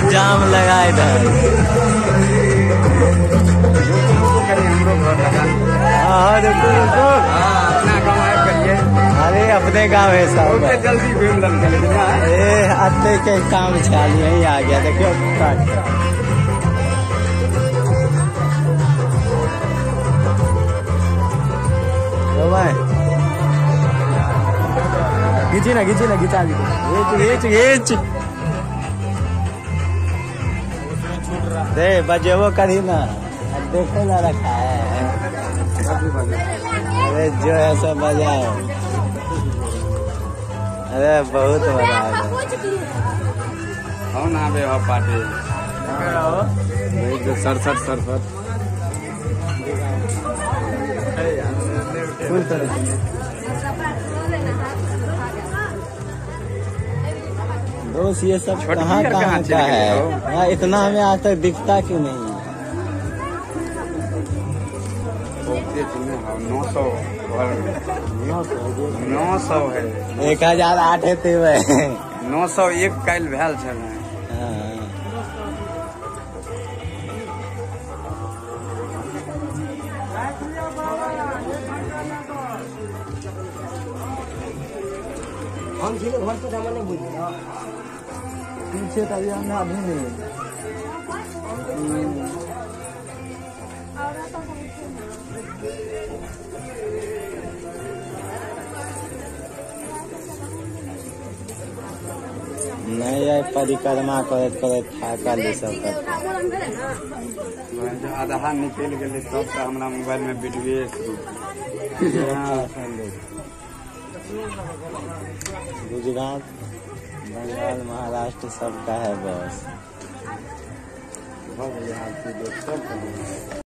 जाम लगा इधर। हाँ रुको रुको, अपना गाँव है करिए। अरे अपने गाँव है सब, जल्दी घूम लगे। आते के काम छाल यही आ गया, देखियो खींची ना खींची ना, खिंचा दी दे बजे वो करी ना, देखो ना रखा है। अरे जो है सब बजाओ। अरे बहुत बड़ा हो ना बे हो पार्टी जो सड़सठ दोस्त ये सब कहाँ का है? इतना हमें आज तक दिखता क्यों नहीं? 900 है, 1008 है 901 काल भेल छल। हम घर पर सामान नहीं बुझे पीछे तभी हमने अभी नहीं यार परिक्रमा करत थाकल सब आधा निकल गए तब तो हमारा मोबाइल में वीडियो गुजरात बंगाल महाराष्ट्र सबका है बस।